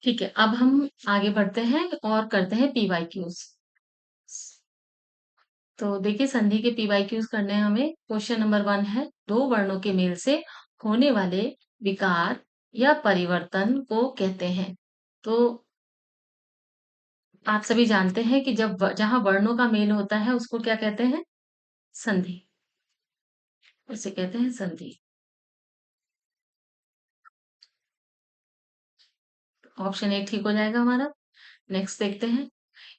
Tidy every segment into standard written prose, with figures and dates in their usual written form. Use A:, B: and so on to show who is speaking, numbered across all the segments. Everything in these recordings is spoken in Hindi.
A: ठीक है, अब हम आगे बढ़ते हैं और करते हैं पीवाईक्यूज। तो देखिए संधि के पीवाईक्यूज करने हैं हमें। क्वेश्चन नंबर 1 है, दो वर्णों के मेल से होने वाले विकार या परिवर्तन को कहते हैं। तो आप सभी जानते हैं कि जहां वर्णों का मेल होता है उसको क्या कहते हैं? संधि। उसे कहते हैं संधि। ऑप्शन ए ठीक हो जाएगा हमारा। नेक्स्ट देखते हैं,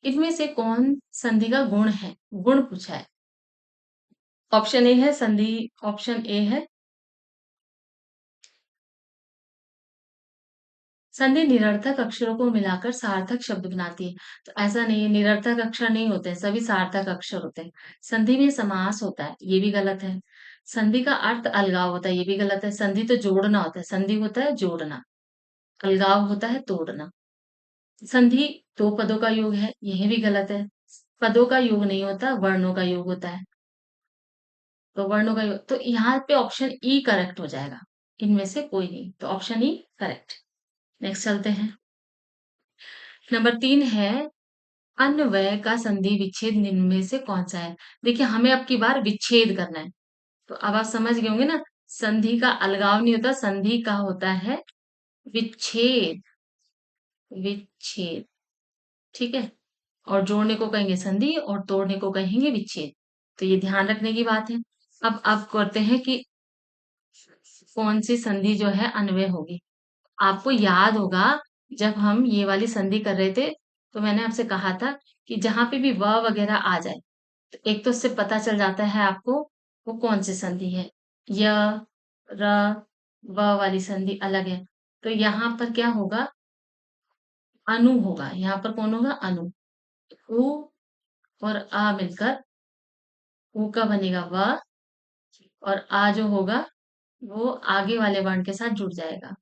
A: इनमें से कौन संधि का गुण है? गुण पूछा है। ऑप्शन ए है संधि। ऑप्शन ए है संधि निरर्थक अक्षरों को मिलाकर सार्थक शब्द बनाती है। तो ऐसा नहीं है, निरर्थक अक्षर नहीं होते हैं, सभी सार्थक अक्षर होते हैं। संधि में समास होता है, ये भी गलत है। संधि का अर्थ अलगाव होता है, ये भी गलत है। संधि तो जोड़ना होता है, संधि होता है जोड़ना, अलगाव होता है तोड़ना। संधि दो पदों का योग है, यह भी गलत है। पदों का योग नहीं होता, वर्णों का योग होता है। तो वर्णों का योग, तो यहाँ पे ऑप्शन ई करेक्ट हो जाएगा। इनमें से कोई नहीं, तो ऑप्शन ई करेक्ट। नेक्स्ट चलते हैं। नंबर 3 है, अन्वय का संधि विच्छेद निम्न में से कौन सा है? देखिए हमें अब की बार विच्छेद करना है। तो अब आप समझ गए होंगे ना, संधि का अलगाव नहीं होता, संधि का होता है विच्छेद। विच्छेद, ठीक है। और जोड़ने को कहेंगे संधि और तोड़ने को कहेंगे विच्छेद। तो ये ध्यान रखने की बात है। अब करते हैं कि कौन सी संधि जो है अन्वय होगी। आपको याद होगा, जब हम ये वाली संधि कर रहे थे तो मैंने आपसे कहा था कि जहां पे भी व वगैरह आ जाए तो एक तो उससे पता चल जाता है आपको वो कौन सी संधि है। य, र, व वाली संधि अलग है। तो यहाँ पर क्या होगा? अनु होगा। यहाँ पर कौन होगा? अनु। उ और आ मिलकर उ का बनेगा व, और आ जो होगा वो आगे वाले वर्ण के साथ जुड़ जाएगा।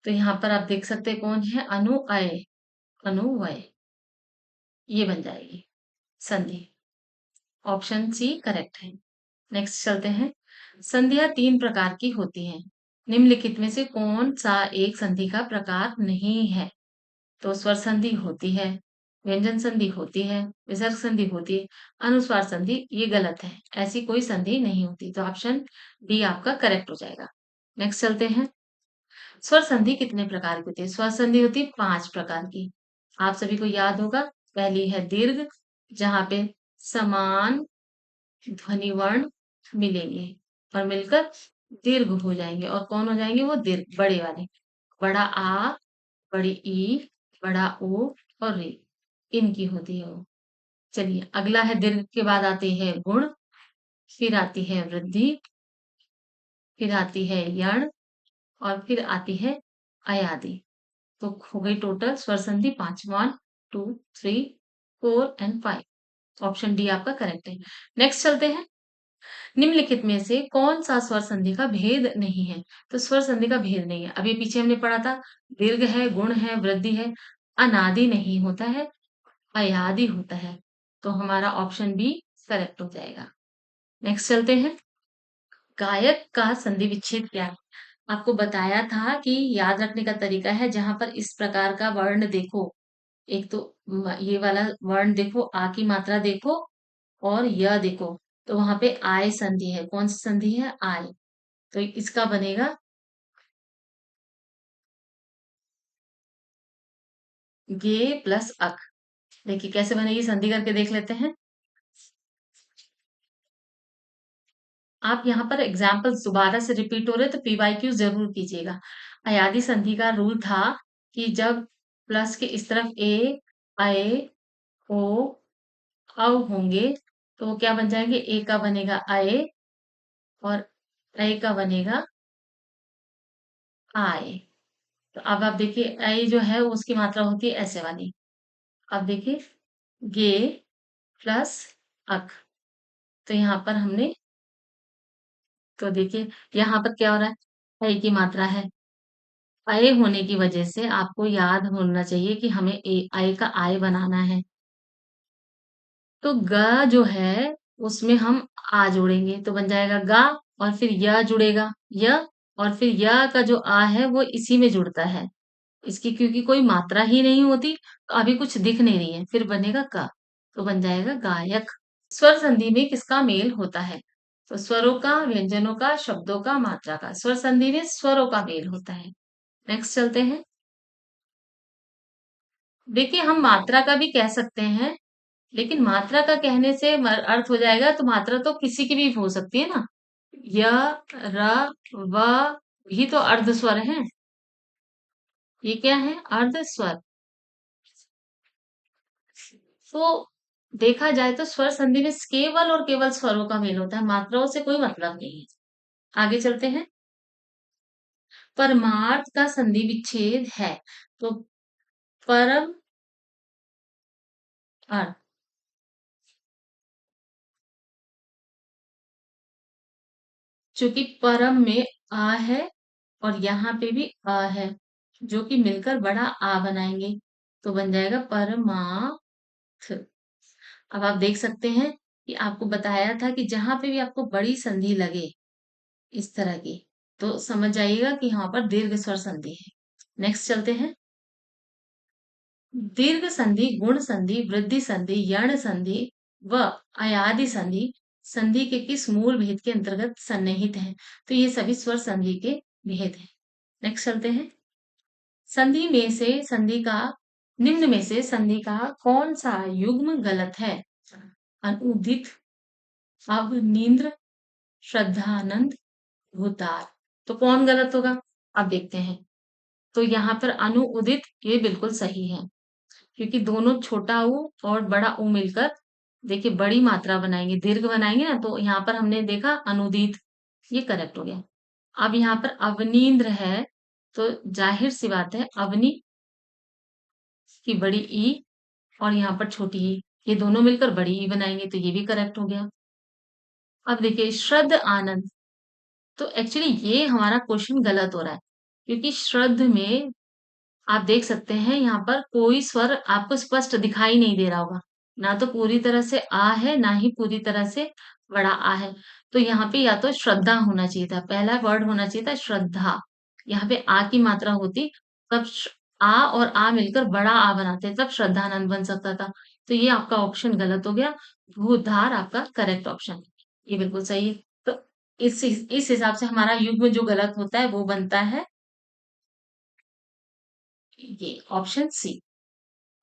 A: तो यहाँ पर आप देख सकते हैं कौन है? अनु अय, अनुवय, ये बन जाएगी संधि। ऑप्शन सी करेक्ट है। नेक्स्ट चलते हैं। संधियां 3 प्रकार की होती हैं, निम्नलिखित में से कौन सा एक संधि का प्रकार नहीं है? तो स्वर संधि होती है, व्यंजन संधि होती है, विसर्ग संधि होती है, अनुस्वार संधि ये गलत है, ऐसी कोई संधि नहीं होती। तो ऑप्शन डी आपका करेक्ट हो जाएगा। नेक्स्ट चलते हैं। स्वर संधि कितने प्रकार की होती है? स्वर संधि होती है 5 प्रकार की। आप सभी को याद होगा। पहली है दीर्घ, जहां पे समान ध्वनि वर्ण मिलेंगे और मिलकर दीर्घ हो जाएंगे। और कौन हो जाएंगे? वो दीर्घ बड़े वाले। बड़ा आ, बड़ी ई, बड़ा ओ और रे, इनकी होती है वो। चलिए अगला है दीर्घ के बाद आते हैं गुण, फिर आती है वृद्धि, फिर आती है यण और फिर आती है अयादि। तो हो गई टोटल स्वर संधि 5। 1, 2, 3, 4 एंड 5। ऑप्शन डी आपका करेक्ट है। नेक्स्ट चलते हैं। निम्नलिखित में से कौन सा स्वर संधि का भेद नहीं है? तो स्वर संधि का भेद नहीं है, अभी पीछे हमने पढ़ा था। दीर्घ है, गुण है, वृद्धि है, अनादि नहीं होता है, अयादि होता है। तो हमारा ऑप्शन बी करेक्ट हो जाएगा। नेक्स्ट चलते हैं। गायक का संधि विच्छेद क्या है? आपको बताया था कि याद रखने का तरीका है, जहां पर इस प्रकार का वर्ण देखो, एक तो ये वाला वर्ण देखो, आ की मात्रा देखो और य देखो, तो वहां पे आय संधि है। कौन सी संधि है? आय। तो इसका बनेगा गे प्लस अक। देखिए कैसे बनेगी, संधि करके देख लेते हैं। आप यहाँ पर एग्जाम्पल्स दोबारा से रिपीट हो रहे तो पीवाईक्यू जरूर कीजिएगा। अयादी संधि का रूल था कि जब प्लस के इस तरफ ए, अय, ओ, औ होंगे तो वो क्या बन जाएंगे? ए का बनेगा अय और अय का बनेगा आय। तो अब आप देखिए अय जो है वो उसकी मात्रा होती है ऐसे वाली। अब देखिए गे प्लस अक। तो यहाँ पर हमने, तो देखिए यहाँ पर क्या हो रहा है? अय की मात्रा है। अय होने की वजह से आपको याद होना चाहिए कि हमें अय का आय बनाना है। तो ग जो है उसमें हम आ जोड़ेंगे तो बन जाएगा गा, और फिर य जुड़ेगा य, और फिर य का जो आ है वो इसी में जुड़ता है। इसकी क्योंकि कोई मात्रा ही नहीं होती, तो अभी कुछ दिख नहीं रही है, फिर बनेगा का, तो बन जाएगा गायक। स्वर संधि में किसका मेल होता है? तो स्वरों का, व्यंजनों का, शब्दों का, मात्रा का। स्वर संधि में स्वरों का मेल होता है। नेक्स्ट चलते हैं। देखिए, हम मात्रा का भी कह सकते हैं, लेकिन मात्रा का कहने से अर्थ हो जाएगा, तो मात्रा तो किसी की भी हो सकती है ना। य, र, व भी तो अर्ध स्वर हैं। ये क्या है? अर्ध स्वर। तो देखा जाए तो स्वर संधि में केवल और केवल स्वरों का मेल होता है, मात्राओं से कोई मतलब नहीं है। आगे चलते हैं। परमार्थ का संधि विच्छेद है, तो परम अर्थ। चूंकि परम में आ है और यहाँ पे भी आ है, जो कि मिलकर बड़ा आ बनाएंगे, तो बन जाएगा परमार्थ। अब आप देख सकते हैं कि आपको बताया था कि जहां पे भी आपको बड़ी संधि लगे इस तरह की, तो समझ जाइएगा कि यहाँ पर दीर्घ स्वर संधि है। नेक्स्ट चलते हैं। दीर्घ संधि, गुण संधि, वृद्धि संधि, यण संधि व अयादि संधि संधि के किस मूल भेद के अंतर्गत सन्निहित है? तो ये सभी स्वर संधि के भेद हैं। नेक्स्ट चलते हैं। संधि में से संधि का निम्न में से संधि का कौन सा युग्म गलत है? अनुदित, अवनींद्र, श्रद्धानंद, भूतार। तो कौन गलत होगा? अब देखते हैं। तो यहाँ पर अनुउदित ये बिल्कुल सही है, क्योंकि दोनों छोटा ऊ और बड़ा ऊ मिलकर देखिए बड़ी मात्रा बनाएंगे, दीर्घ बनाएंगे ना, तो यहाँ पर हमने देखा अनुदित, ये करेक्ट हो गया। अब यहाँ पर अवनींद्र है, तो जाहिर सी बात है अवनी की बड़ी ई और यहाँ पर छोटी ई, ये दोनों मिलकर बड़ी ई बनाएंगे, तो ये भी करेक्ट हो गया। अब देखिए श्रद्ध आनंद, तो एक्चुअली ये हमारा क्वेश्चन गलत हो रहा है, क्योंकि श्रद्ध में आप देख सकते हैं यहाँ पर कोई स्वर आपको स्पष्ट दिखाई नहीं दे रहा होगा, ना तो पूरी तरह से आ है, ना ही पूरी तरह से बड़ा आ है। तो यहाँ पे या तो श्रद्धा होना चाहिए था, पहला वर्ड होना चाहिए था श्रद्धा। यहाँ पे आ की मात्रा होती, तब आ और आ मिलकर बड़ा आ बनाते, तब श्रद्धानंद बन सकता था। तो ये आपका ऑप्शन गलत हो गया। भूधार आपका करेक्ट ऑप्शन, ये बिल्कुल सही है। तो इस हिसाब से हमारा युग्म जो गलत होता है वो बनता है ये ऑप्शन सी।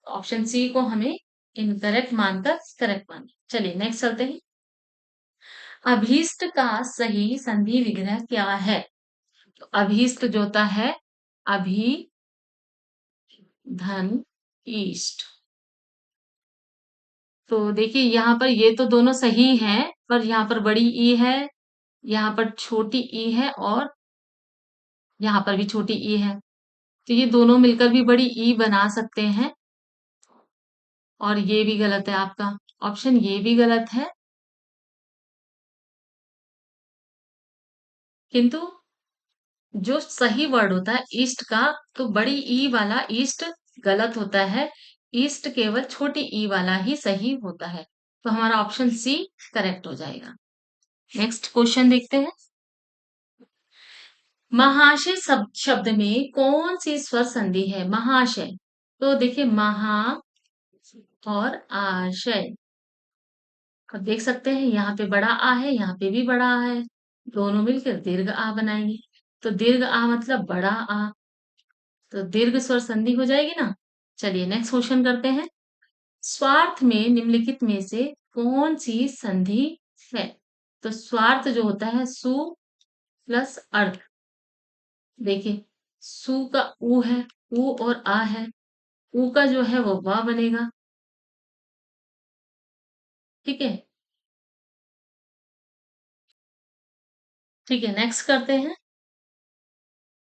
A: ऑप्शन सी को हमें इनकरेक्ट मानकर करेक्ट मानना। चलिए नेक्स्ट चलते हैं। अभीष्ट का सही संधि विग्रह क्या है? तो अभीष्ट जो होता है अभी, धन, ईष्ट। तो देखिए यहाँ पर ये तो दोनों सही हैं, पर यहाँ पर बड़ी ई है, यहाँ पर छोटी ई है और यहाँ पर भी छोटी ई है, तो ये दोनों मिलकर भी बड़ी ई बना सकते हैं। और ये भी गलत है आपका ऑप्शन, ये भी गलत है। किंतु जो सही वर्ड होता है ईस्ट का, तो बड़ी ई वाला ईस्ट गलत होता है, ईस्ट केवल छोटी ई वाला ही सही होता है। तो हमारा ऑप्शन सी करेक्ट हो जाएगा। नेक्स्ट क्वेश्चन देखते हैं। महाशय शब्द में कौन सी स्वर संधि है? महाशय, तो देखिए महा और आशय, अब देख सकते हैं यहाँ पे बड़ा आ है, यहाँ पे भी बड़ा आ है, दोनों मिलकर दीर्घ आ बनाएंगे। तो दीर्घ आ मतलब बड़ा आ, तो दीर्घ स्वर संधि हो जाएगी ना। चलिए नेक्स्ट क्वेश्चन करते हैं। स्वार्थ में निम्नलिखित में से कौन सी संधि है? तो स्वार्थ जो होता है सु प्लस अर्थ, देखिए सु का ऊ है, ऊ और आ है, ऊ का जो है वो वा बनेगा। ठीक है, ठीक है नेक्स्ट करते हैं।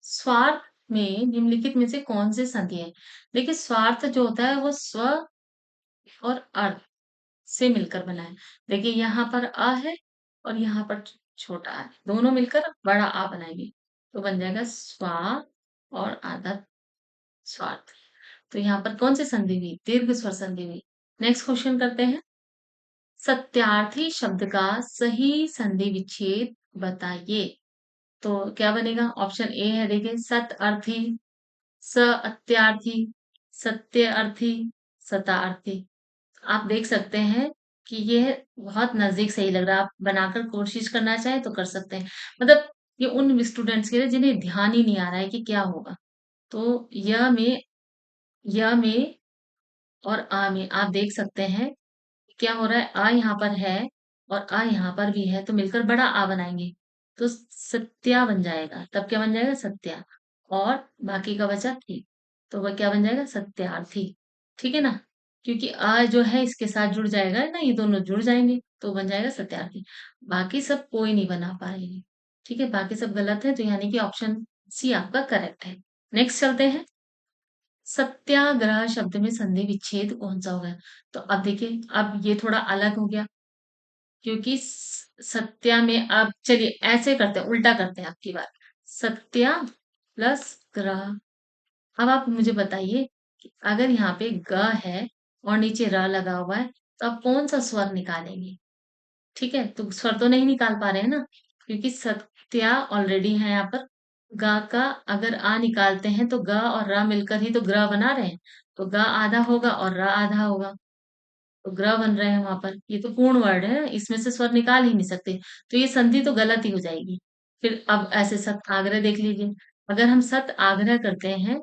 A: स्वार्थ में निम्नलिखित में से कौन से संधि है? देखिए स्वार्थ जो होता है वो स्व और अर्थ से मिलकर बना है। देखिए यहाँ पर अ है और यहाँ पर छोटा आ है, दोनों मिलकर बड़ा आ बनाएंगे, तो बन जाएगा स्वा और आधा स्वार्थ। तो यहाँ पर कौन सी संधि हुई? दीर्घ स्वर संधि हुई। नेक्स्ट क्वेश्चन करते हैं। सत्यार्थी शब्द का सही संधि विच्छेद बताइए। तो क्या बनेगा? ऑप्शन ए है, देखिए सत अर्थी, सत्यार्थी, सत्यार्थी, सतार्थी। आप देख सकते हैं कि ये बहुत नजदीक सही लग रहा है। आप बनाकर कोशिश करना चाहें तो कर सकते हैं। मतलब ये उन स्टूडेंट्स के लिए जिन्हें ध्यान ही नहीं आ रहा है कि क्या होगा। तो य में और आ में आप देख सकते हैं क्या हो रहा है। आ यहाँ पर है और आ यहाँ पर भी है, तो मिलकर बड़ा आ बनाएंगे। तो सत्या बन जाएगा। तब क्या बन जाएगा? सत्या। और बाकी का बचा थी, तो वह क्या बन जाएगा? सत्यार्थी। ठीक है ना? क्योंकि आ जो है इसके साथ जुड़ जाएगा ना, ये दोनों जुड़ जाएंगे तो बन जाएगा सत्यार्थी। बाकी सब कोई नहीं बना पाएंगे। ठीक है, बाकी सब गलत है, तो यानी कि ऑप्शन सी आपका करेक्ट है। नेक्स्ट चलते हैं। सत्याग्रह शब्द में संधि विच्छेद कौन सा होगा? तो अब देखिए, अब ये थोड़ा अलग हो गया, क्योंकि सत्या में, अब चलिए ऐसे करते हैं, उल्टा करते हैं आपकी बात। सत्या प्लस ग्रह। अब आप मुझे बताइए कि अगर यहाँ पे ग है और नीचे र लगा हुआ है, तो आप कौन सा स्वर निकालेंगे? ठीक है, तो स्वर तो नहीं निकाल पा रहे हैं ना, क्योंकि सत्या ऑलरेडी है यहाँ पर। गा का अगर आ निकालते हैं तो ग और र मिलकर ही तो ग्र बना रहे हैं। तो ग आधा होगा और र आधा होगा, तो ग्र बन रहे हैं वहां पर। ये तो पूर्ण वर्ड है, इसमें से स्वर निकाल ही नहीं सकते, तो ये संधि तो गलत ही हो जाएगी। फिर अब ऐसे सत आग्रह देख लीजिए। अगर हम सत आग्रह करते हैं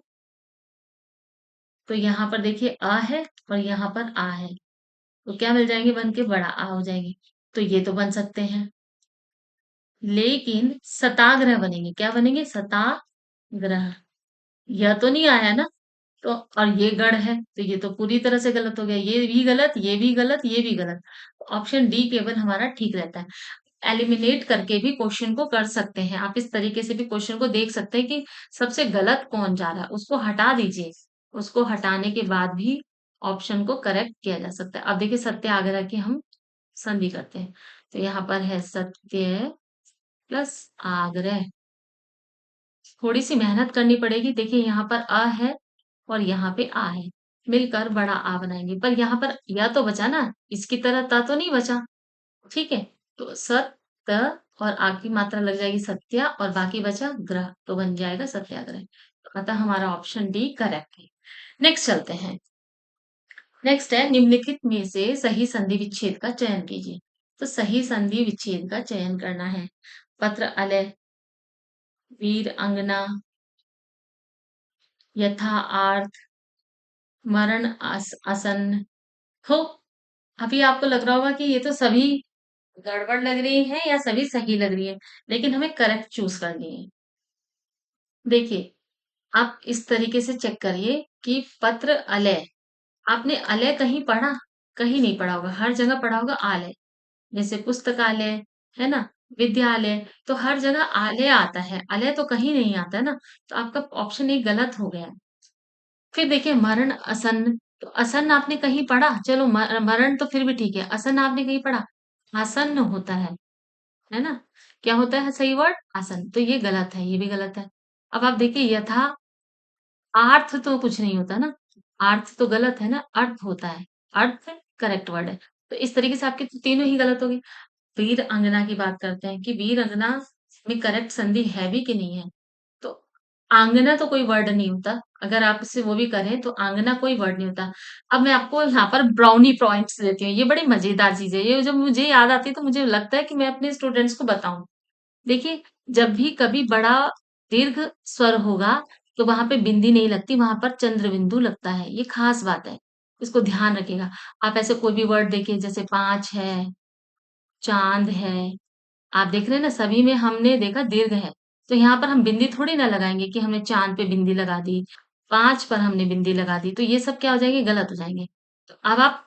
A: तो यहाँ पर देखिए आ है और यहाँ पर आ है, तो क्या मिल जाएंगे? बन के बड़ा आ हो जाएंगे। तो ये तो बन सकते हैं, लेकिन सताग्रह बनेंगे। क्या बनेंगे? सताग्रह। यह तो नहीं आया ना, तो और ये गढ़ है, तो ये तो पूरी तरह से गलत हो गया। ये भी गलत, ये भी गलत, ये भी गलत। ऑप्शन डी केवल हमारा ठीक रहता है। एलिमिनेट करके भी क्वेश्चन को कर सकते हैं आप, इस तरीके से भी क्वेश्चन को देख सकते हैं कि सबसे गलत कौन जा रहा है, उसको हटा दीजिए। उसको हटाने के बाद भी ऑप्शन को करेक्ट किया जा सकता है। अब देखिए, सत्य आग्रह की हम संधि करते हैं, तो यहाँ पर है सत्य प्लस आग्रह। थोड़ी सी मेहनत करनी पड़ेगी। देखिए यहाँ पर अ है और यहाँ पे आ है, मिलकर बड़ा आ बनाएंगे। पर यहाँ पर या तो बचा ना, इसकी तरह ता तो नहीं बचा। ठीक है, तो सत त और आ की मात्रा लग जाएगी सत्या, और बाकी बचा ग्रह, तो बन जाएगा सत्याग्रह। तो अतः हमारा ऑप्शन डी करेक्ट है। नेक्स्ट चलते हैं। नेक्स्ट है, निम्नलिखित में से सही संधि विच्छेद का चयन कीजिए। तो सही संधि विच्छेद का चयन करना है। पत्र अलय, वीर अंगना, यथा आर्थ, मरण आसन्न हो। अभी आपको लग रहा होगा कि ये तो सभी गड़बड़ लग रही है या सभी सही लग रही है, लेकिन हमें करेक्ट चूज करनी है। देखिए, आप इस तरीके से चेक करिए कि पत्र अलय, आपने अलय कहीं पढ़ा? कहीं नहीं पढ़ा होगा, हर जगह पढ़ा होगा आलय। जैसे पुस्तकालय, है ना, विद्यालय, तो हर जगह आलय आता है, अलय तो कहीं नहीं आता है ना। तो आपका ऑप्शन एक गलत हो गया। फिर देखिए, मरण आसन्न, तो आसन्न आपने कहीं पढ़ा? चलो मरण तो फिर भी ठीक है, आसन्न आपने कहीं पढ़ा? आसन्न होता है ना? क्या होता है सही वर्ड? आसन्न। तो ये गलत है, ये भी गलत है। अब आप देखिए, यथा आर्थ तो कुछ नहीं होता ना, आर्थ तो गलत है ना, अर्थ होता है। अर्थ करेक्ट वर्ड है। तो इस तरीके से आपके तो तीनों ही गलत हो गए। वीर अंगना की बात करते हैं कि वीर अंगना में करेक्ट संधि है भी कि नहीं है। तो आंगना तो कोई वर्ड नहीं होता। अगर आप इससे वो भी करें तो आंगना कोई वर्ड नहीं होता। अब मैं आपको यहाँ पर ब्राउनी पॉइंट्स देती हूँ। ये बड़ी मजेदार चीज है, ये जब मुझे याद आती है तो मुझे लगता है कि मैं अपने स्टूडेंट्स को बताऊं। देखिए, जब भी कभी बड़ा दीर्घ स्वर होगा तो वहां पे बिंदी नहीं लगती, वहां पर चंद्र बिंदु लगता है। ये खास बात है, इसको ध्यान रखिएगा। आप ऐसे कोई भी वर्ड देखिए, जैसे पांच है, चांद है, आप देख रहे हैं ना, सभी में हमने देखा दीर्घ है। तो यहाँ पर हम बिंदी थोड़ी ना लगाएंगे कि हमने चांद पे बिंदी लगा दी, पांच पर हमने बिंदी लगा दी, तो ये सब क्या हो जाएंगे? गलत हो जाएंगे। तो अब आप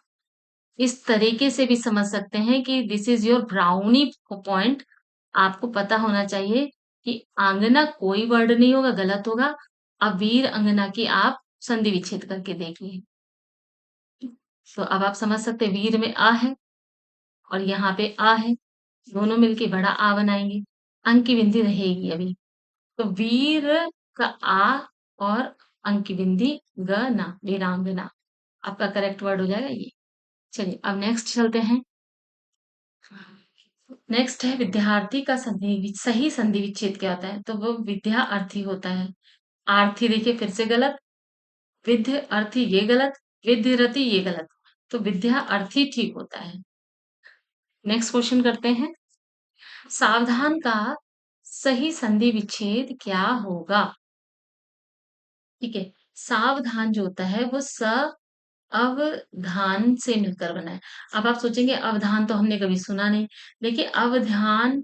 A: इस तरीके से भी समझ सकते हैं कि this is your brownie point. आपको पता होना चाहिए कि आंगना कोई वर्ड नहीं होगा, गलत होगा। अब वीर अंगना की आप संधि विच्छेद करके देखिए। तो अब आप समझ सकते हैं, वीर में आ है और यहाँ पे आ है, दोनों मिलके बड़ा आ बनाएंगे। अंक की बिंदी रहेगी अभी। तो वीर का आ और अंक की बिंदी ग ना, वीरांगना। आपका करेक्ट वर्ड हो जाएगा ये। चलिए, अब नेक्स्ट चलते हैं। नेक्स्ट है, विद्यार्थी का सही संधि विच्छेद क्या होता है? तो वो विद्या अर्थी होता है। आर्थी देखिए फिर से गलत, विद्य अर्थी ये गलत, विद्यरति ये गलत। तो विद्या अर्थी ठीक होता है। नेक्स्ट क्वेश्चन करते हैं। सावधान का सही संधि विच्छेद क्या होगा? ठीक है, सावधान जो होता है वो स अवधान से मिलकर बना है। अब आप सोचेंगे अवधान तो हमने कभी सुना नहीं। देखिए अवधान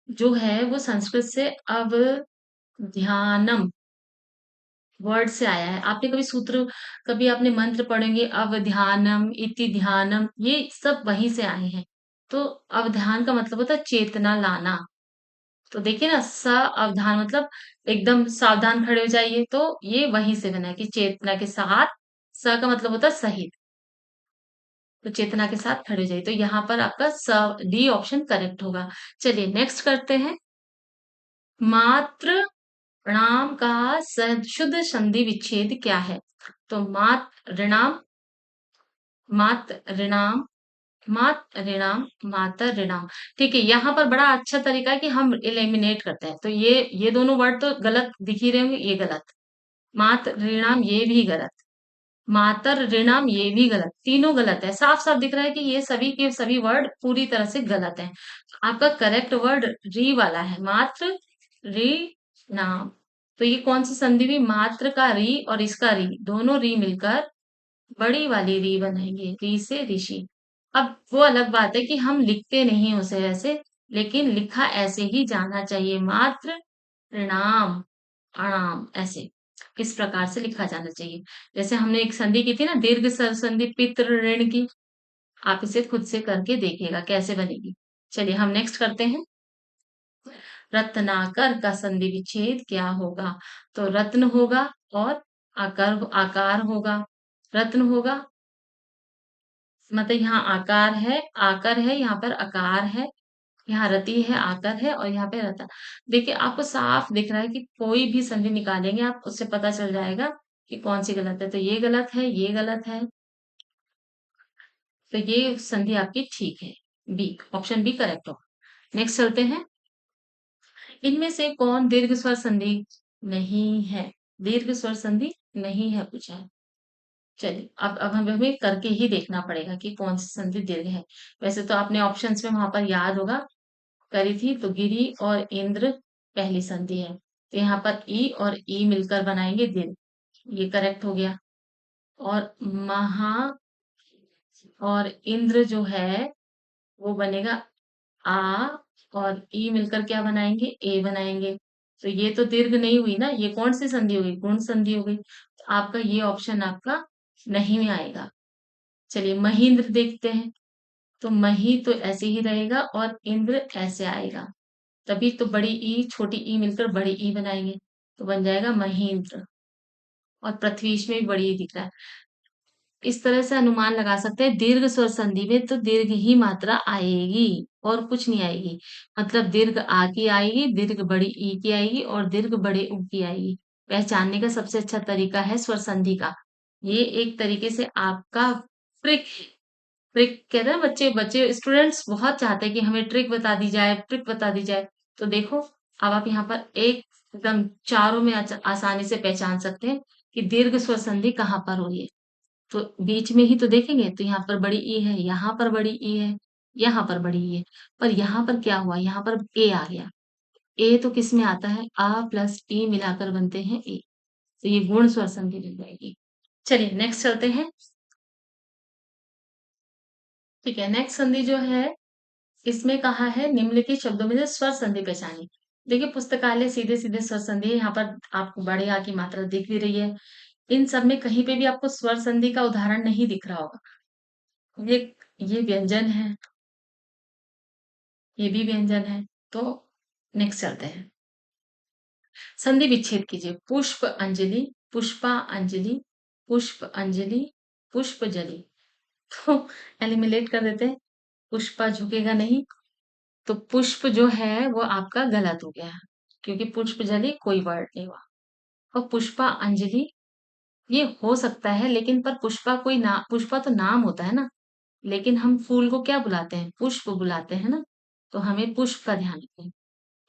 A: जो है वो संस्कृत से अवध्यानम वर्ड से आया है। आपने कभी सूत्र, कभी आपने मंत्र पढ़ेंगे अवध्यानम, इति ध्यानम, ये सब वहीं से आए हैं। तो अवधान का मतलब होता है चेतना लाना। तो देखिए ना, स अवधान मतलब एकदम सावधान खड़े हो जाइए, तो ये वहीं से बना है कि चेतना के साथ। स का मतलब होता है सहित, तो चेतना के साथ खड़े हो जाइए। तो यहाँ पर आपका डी ऑप्शन करेक्ट होगा। चलिए नेक्स्ट करते हैं। मात्र ऋणाम का शुद्ध संधि विच्छेद क्या है? तो मात ऋणाम, मात ऋणाम, मात ऋणाम, मातर ऋणाम। ठीक है, यहाँ पर बड़ा अच्छा तरीका है कि हम एलिमिनेट करते हैं। तो ये दोनों वर्ड तो गलत दिख ही रहे होंगे, ये गलत। मात ऋणाम ये भी गलत, मातर ऋणाम ये भी गलत, तीनों गलत है। साफ साफ दिख रहा है कि ये सभी के सभी वर्ड पूरी तरह से गलत हैं। आपका करेक्ट वर्ड री वाला है, मात्र री नाम। तो ये कौन सी संधि हुई? मात्र का री और इसका री, दोनों री मिलकर बड़ी वाली री बनाएंगे, री से ऋषि। अब वो अलग बात है कि हम लिखते नहीं उसे ऐसे, लेकिन लिखा ऐसे ही जाना चाहिए, मात्र ऋणाम अणाम, ऐसे इस प्रकार से लिखा जाना चाहिए। जैसे हमने एक संधि की थी ना, दीर्घ स्वर संधि पितृ ऋण की, आप इसे खुद से करके देखिएगा कैसे बनेगी। चलिए हम नेक्स्ट करते हैं। रत्नाकर का संधि विच्छेद क्या होगा? तो रत्न होगा और आकार, आकार होगा। रत्न होगा मतलब यहाँ आकार है, आकर है, यहाँ पर आकार है, यहाँ रति है, आकर है और यहाँ पे रता। देखिए आपको साफ दिख रहा है कि कोई भी संधि निकालेंगे आप, उससे पता चल जाएगा कि कौन सी गलत है। तो ये गलत है, ये गलत है, तो ये संधि आपकी ठीक है, बी, ऑप्शन बी करेक्ट हो। नेक्स्ट चलते हैं। इनमें से कौन दीर्घ स्वर संधि नहीं है? दीर्घ स्वर संधि नहीं है पूछा है। चलिए अब हमें करके ही देखना पड़ेगा कि कौन सी संधि दीर्घ है। वैसे तो आपने ऑप्शंस में वहां पर याद होगा करी थी, तो गिरी और इंद्र पहली संधि है। तो यहाँ पर ई और ई मिलकर बनाएंगे दीर्घ, ये करेक्ट हो गया। और महा और इंद्र जो है वो बनेगा आ, और ई मिलकर क्या बनाएंगे? ए बनाएंगे। तो ये तो दीर्घ नहीं हुई ना, ये कौन सी संधि हो गई? गुण संधि हो गई। तो आपका ये ऑप्शन आपका नहीं में आएगा। चलिए महींद्र देखते हैं। तो मही तो ऐसे ही रहेगा और इंद्र ऐसे आएगा, तभी तो बड़ी ई छोटी ई मिलकर बड़ी ई बनाएंगे, तो बन जाएगा महींद्र। और पृथ्वी में भी बड़ी ई दिख रहा है। इस तरह से अनुमान लगा सकते हैं, दीर्घ स्वर संधि में तो दीर्घ ही मात्रा आएगी और कुछ नहीं आएगी। मतलब दीर्घ आ की आएगी, दीर्घ बड़ी ई की आएगी और दीर्घ बड़े ऊ की आएगी। पहचानने का सबसे अच्छा तरीका है स्वर संधि का। ये एक तरीके से आपका ट्रिक, ट्रिक कहते हैं बच्चे बच्चे स्टूडेंट्स बहुत चाहते हैं कि हमें ट्रिक बता दी जाए, ट्रिक बता दी जाए। तो देखो अब आप यहाँ पर एकदम चारों में आसानी से पहचान सकते हैं कि दीर्घ स्वर संधि कहाँ पर हो रही है। तो बीच में ही तो देखेंगे, तो यहाँ पर बड़ी ई है, यहाँ पर बड़ी ई है, यहाँ पर बड़ी ई है। पर यहाँ पर क्या हुआ? यहाँ पर ए आ गया। ए तो किस में आता है? आ प्लस ई मिलाकर बनते हैं ए। तो ये गुण स्वर संधि बन जाएगी। चलिए नेक्स्ट चलते हैं। ठीक है, नेक्स्ट संधि जो है इसमें कहा है निम्नलिखित शब्दों में से स्वर संधि पहचानी। देखिए पुस्तकालय सीधे सीधे स्वर संधि है, यहाँ पर आपको बड़े आ की मात्रा दिख भी रही है। इन सब में कहीं पे भी आपको स्वर संधि का उदाहरण नहीं दिख रहा होगा। ये ये व्यंजन है, ये भी व्यंजन है। तो नेक्स्ट चलते हैं। संधि विच्छेद कीजिए। पुष्प अंजलि, पुष्पा अंजलि, पुष्प अंजलि, पुष्प जलि। तो एलिमिनेट कर देते हैं। पुष्पा झुकेगा नहीं, तो पुष्प जो है वो आपका गलत हो गया, क्योंकि पुष्प जलि कोई वर्ड नहीं हुआ। और पुष्पा अंजलि ये हो सकता है, लेकिन पर पुष्पा कोई ना, पुष्पा तो नाम होता है ना, लेकिन हम फूल को क्या बुलाते हैं? पुष्प बुलाते हैं ना। तो हमें पुष्प का ध्यान रखें।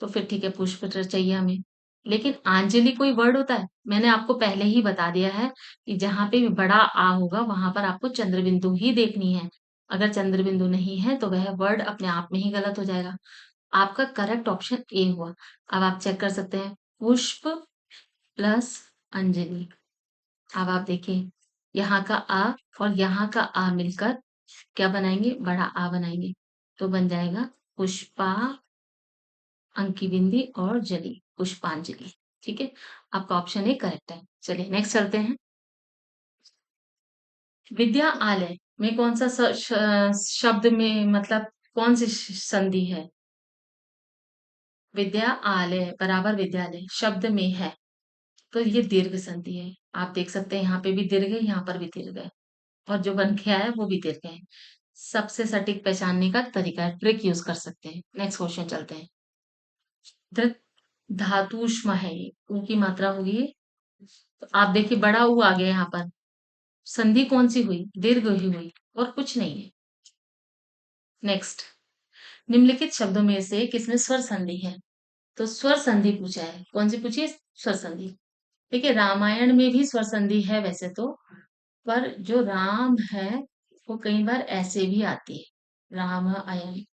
A: तो फिर ठीक है, पुष्प तो चाहिए हमें। लेकिन आंजलि कोई वर्ड होता है? मैंने आपको पहले ही बता दिया है कि जहाँ पे भी बड़ा आ होगा वहां पर आपको चंद्र बिंदु ही देखनी है। अगर चंद्र बिंदु नहीं है तो वह वर्ड अपने आप में ही गलत हो जाएगा। आपका करेक्ट ऑप्शन ए हुआ। अब आप चेक कर सकते हैं, पुष्प प्लस अंजलि। अब आप देखिए, यहाँ का आ और यहाँ का आ मिलकर क्या बनाएंगे? बड़ा आ बनाएंगे। तो बन जाएगा पुष्पा, अंकी बिंदी और जली, पुष्पांजलि। ठीक है, आपका ऑप्शन ए करेक्ट है। चलिए नेक्स्ट चलते हैं। विद्या आलय में कौन सा शब्द में मतलब कौन सी संधि है? विद्या आलय बराबर विद्यालय शब्द में है, तो ये दीर्घ संधि है। आप देख सकते हैं यहाँ पे भी दीर्घ है, यहाँ पर भी दीर्घ है, और जो बन के आया है वो भी दीर्घ है। सबसे सटीक पहचानने का तरीका है, ट्रिक यूज कर सकते हैं। नेक्स्ट क्वेश्चन चलते हैं। धृत धातुष्म है ये, ऊ की मात्रा होगी ये। तो आप देखिए बड़ा ऊ आ गया यहाँ पर, संधि कौन सी हुई? दीर्घ ही हुई, और कुछ नहीं है। नेक्स्ट, निम्नलिखित शब्दों में से किसमें स्वर संधि है? तो स्वर संधि पूछा है, कौन सी पूछी है? स्वर संधि। देखिए रामायण में भी स्वर संधि है वैसे तो, पर जो राम है वो कई बार ऐसे भी आती है, राम आयन।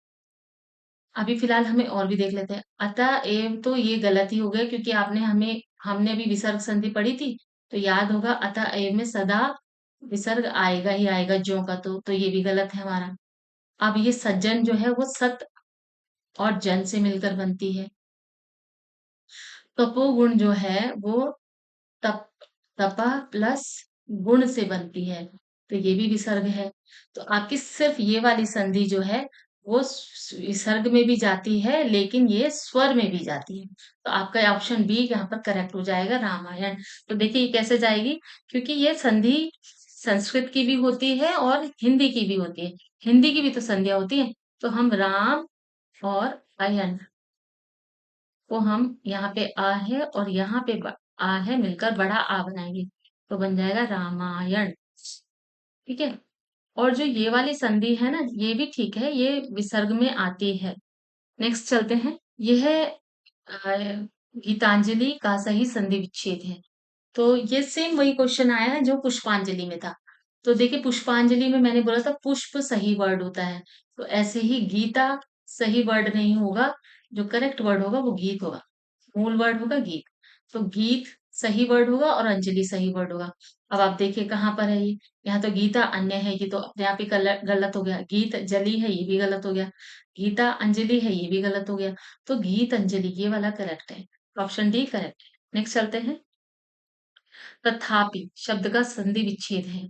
A: अभी फिलहाल हमें और भी देख लेते हैं। अतएव तो ये गलत ही हो गया, क्योंकि आपने हमें हमने अभी विसर्ग संधि पढ़ी थी, तो याद होगा अतएव में सदा विसर्ग आएगा ही आएगा, ज्यों का तो ये भी गलत है हमारा। अब ये सज्जन जो है वो सत और जन से मिलकर बनती है। तपोगुण जो है वो तप तपा प्लस गुण से बनती है, तो ये भी विसर्ग है। तो आपकी सिर्फ ये वाली संधि जो है वो विसर्ग में भी जाती है, लेकिन ये स्वर में भी जाती है। तो आपका ऑप्शन बी यहाँ पर करेक्ट हो जाएगा, रामायण। तो देखिए ये कैसे जाएगी, क्योंकि ये संधि संस्कृत की भी होती है और हिंदी की भी होती है। हिंदी की भी तो संधियां होती है। तो हम राम और अयन को हम यहाँ पे आ है और यहाँ पे आ है मिलकर बड़ा आ बनाएंगे, तो बन जाएगा रामायण। ठीक है, और जो ये वाली संधि है ना, ये भी ठीक है, ये विसर्ग में आती है। नेक्स्ट चलते हैं। यह गीतांजलि का सही संधि विच्छेद है। तो ये सेम वही क्वेश्चन आया है जो पुष्पांजलि में था। तो देखिए पुष्पांजलि में मैंने बोला था पुष्प सही वर्ड होता है, तो ऐसे ही गीता सही वर्ड नहीं होगा, जो करेक्ट वर्ड होगा वो गीत होगा, मूल वर्ड होगा गीत। तो गीत सही वर्ड होगा और अंजलि सही वर्ड होगा। अब आप देखिए कहाँ पर है ये, यहाँ तो गीता अन्य है, ये तो अपने आप ही गलत हो गया। गीत जली है, ये भी गलत हो गया। गीता अंजलि है, ये भी गलत हो गया। तो गीत अंजलि ये वाला करेक्ट है, ऑप्शन डी करेक्ट है। नेक्स्ट चलते हैं। तथापि शब्द का संधि विच्छेद है।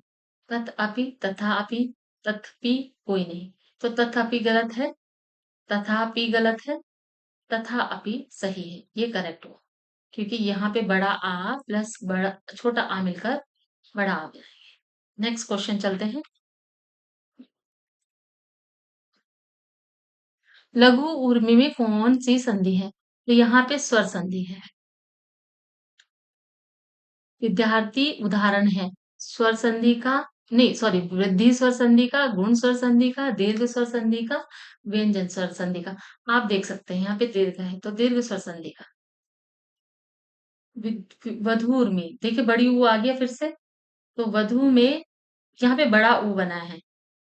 A: तथापि तथापि तथपि कोई नहीं, तो तथापि गलत है, तथापि गलत है, तथापि सही है, ये करेक्ट हुआ। क्योंकि यहाँ पे बड़ा आ प्लस बड़ा छोटा आ मिलकर बड़ा आ गया। नेक्स्ट क्वेश्चन चलते हैं। लघु उर्मी में कौन सी संधि है? तो यहाँ पे स्वर संधि है। विद्यार्थी उदाहरण है स्वर संधि का, नहीं सॉरी, वृद्धि स्वर संधि का, गुण स्वर संधि का, दीर्घ स्वर संधि का, व्यंजन स्वर संधि का। आप देख सकते हैं यहाँ पे दीर्घ है, तो दीर्घ स्वर संधि का। वधूर में देखिए बड़ी ऊ आ गया फिर से, तो वधु में यहाँ पे बड़ा ऊ बना है,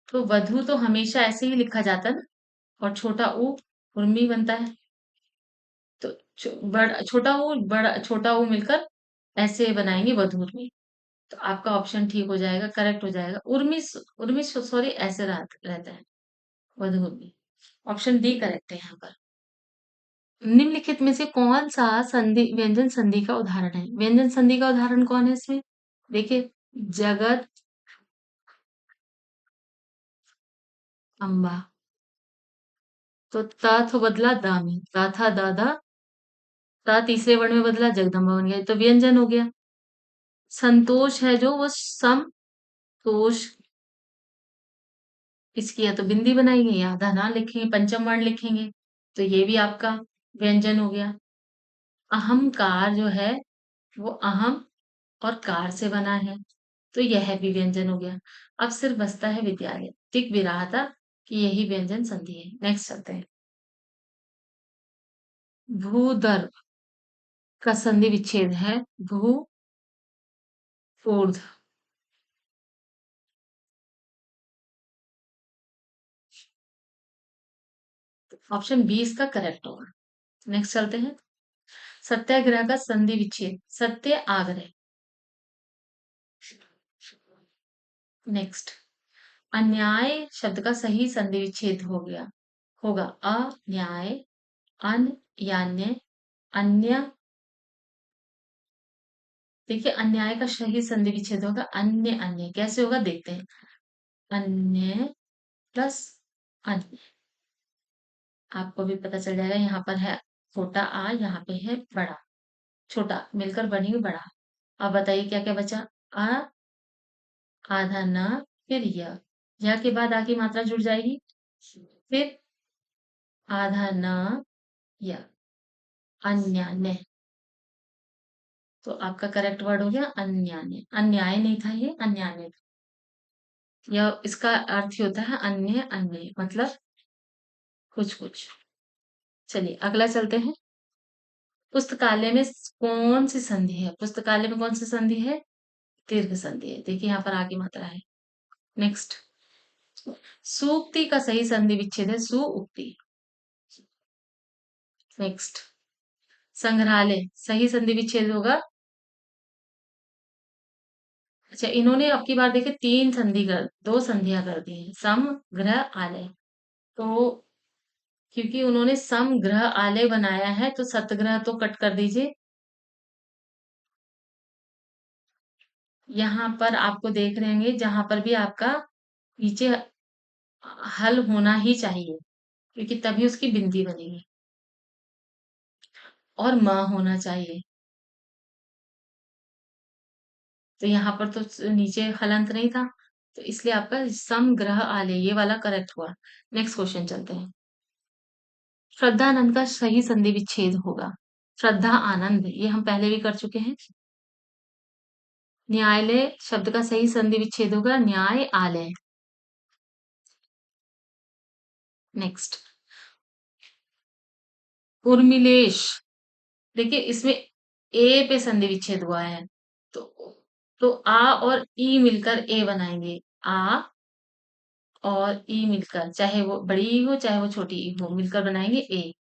A: तो वधु तो हमेशा ऐसे ही लिखा जाता है ना, और छोटा ऊ उर्मी बनता है। तो छोटा ऊ बड़ा छोटा ऊ मिलकर ऐसे बनाएंगे वधु उर्मी। तो आपका ऑप्शन ठीक हो जाएगा, करेक्ट हो जाएगा। उर्मी उर्मी सॉरी ऐसे रहता है, वधु उर्मी। ऑप्शन डी करेक्ट है यहाँ पर। निम्नलिखित में से कौन सा संधि व्यंजन संधि का उदाहरण है? व्यंजन संधि का उदाहरण कौन है इसमें? देखिए, जगत अम्बा, तो ता तो बदला दा में, ता था दादा, ता तीसरे वर्ण में बदला जगदम्बा बन गया, तो व्यंजन हो गया। संतोष है जो वो समतोष, इसकी या तो बिंदी बनाएंगे या आधा ना लिखेंगे, पंचम वर्ण लिखेंगे, तो ये भी आपका व्यंजन हो गया। अहंकार जो है वो अहम और कार से बना है, तो यह भी व्यंजन हो गया। अब सिर्फ बचता है विद्यालय, टिक भी रहा था कि यही व्यंजन संधि है। नेक्स्ट चलते हैं। भूदर्भ का संधि विच्छेद है भू ऊर्ध्व। ऑप्शन बी इसका करेक्ट होगा। नेक्स्ट चलते हैं। सत्याग्रह का संधि विच्छेद सत्य आग्रह। नेक्स्ट। अन्याय शब्द का सही संधि विच्छेद हो गया होगा अन्याय, अन यान्य, अन्य। देखिए अन्याय का सही संधि विच्छेद होगा अन्य अन्य। कैसे होगा देखते हैं। अन्य प्लस अन्य। आपको भी पता चल जाएगा। यहाँ पर है छोटा आ, यहाँ पे है बड़ा। छोटा मिलकर बनी हुई बड़ा। अब बताइए क्या क्या बचा। आ, आधा न, फिर य के बाद आ की मात्रा जुड़ जाएगी। फिर आधा न, य, अन्यान्य। तो आपका करेक्ट वर्ड हो गया अन्यान्य। अन्याय नहीं था ये, अन्यान्य था। यह इसका अर्थ ही होता है अन्य अन्य, मतलब कुछ कुछ। चलिए अगला चलते हैं। पुस्तकालय में कौन सी संधि है। पुस्तकालय में कौन सी संधि है। दीर्घ संधि है। देखिए यहाँ पर आगे मात्रा है। नेक्स्ट। सूक्ति का सही संधि विच्छेद है सुउक्ति। नेक्स्ट। संग्रहालय सही संधि विच्छेद होगा। अच्छा इन्होंने अब की बार देखिए तीन संधि कर दो संधियां कर दी हैं सम ग्रह आलय। तो क्योंकि उन्होंने सम ग्रह आलय बनाया है तो सतग्रह तो कट कर दीजिए। यहाँ पर आपको देख रहे होंगे जहां पर भी आपका नीचे हल होना ही चाहिए क्योंकि तभी उसकी बिंदी बनेगी। और म होना चाहिए। तो यहाँ पर तो नीचे हलंत नहीं था। तो इसलिए आपका समग्रह आले ये वाला करेक्ट हुआ। नेक्स्ट क्वेश्चन चलते हैं। श्रद्धानंद का सही संधि विच्छेद होगा। श्रद्धा आनंद ये हम पहले भी कर चुके हैं। न्यायालय शब्द का सही संधि विच्छेद होगा न्याय आलय। नेक्स्ट। उर्मिलेश देखिए इसमें ए पे संधि विच्छेद हुआ है। तो आ और ई मिलकर ए बनाएंगे। आ और ई मिलकर चाहे वो बड़ी ई हो चाहे वो छोटी ई हो मिलकर बनाएंगे ए।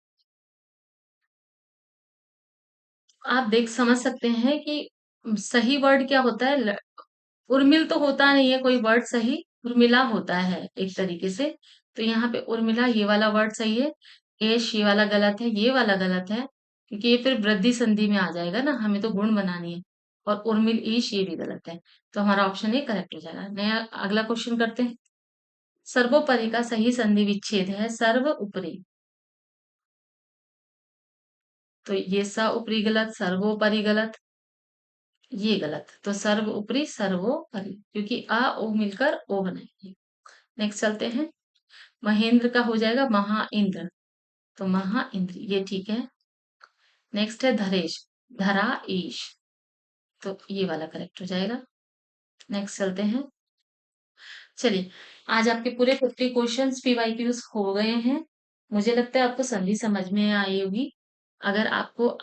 A: आप देख समझ सकते हैं कि सही वर्ड क्या होता है। उर्मिल तो होता नहीं है कोई वर्ड सही। उर्मिला होता है एक तरीके से। तो यहाँ पे उर्मिला ये वाला वर्ड सही है। एश ये वाला गलत है, ये वाला गलत है क्योंकि ये फिर वृद्धि संधि में आ जाएगा ना। हमें तो गुण बनानी है। और उर्मिल ईश ये भी गलत है। तो हमारा ऑप्शन ए करेक्ट हो जाएगा। नया अगला क्वेश्चन करते हैं। सर्वोपरि का सही संधि विच्छेद है सर्व उपरि। तो ये स उपरी गलत, सर्वोपरि गलत, ये गलत। तो सर्व उपरी सर्वोपरि क्योंकि अ ओ मिलकर ओ बनाएंगे। नेक्स्ट चलते हैं। महेंद्र का हो जाएगा महा इंद्र। तो महा इंद्र ये ठीक है। नेक्स्ट है धरेश, धरा ईश। तो ये वाला करेक्ट हो जाएगा। नेक्स्ट चलते हैं। चलिए आज आपके पूरे 50 क्वेश्चंस पीवाईक्यूज हो गए हैं। मुझे लगता है आपको संधि समझ में आई होगी। अगर आपको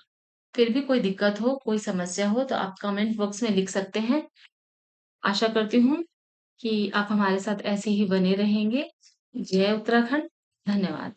A: फिर भी कोई दिक्कत हो कोई समस्या हो तो आप कमेंट बॉक्स में लिख सकते हैं। आशा करती हूँ कि आप हमारे साथ ऐसे ही बने रहेंगे। जय उत्तराखंड। धन्यवाद।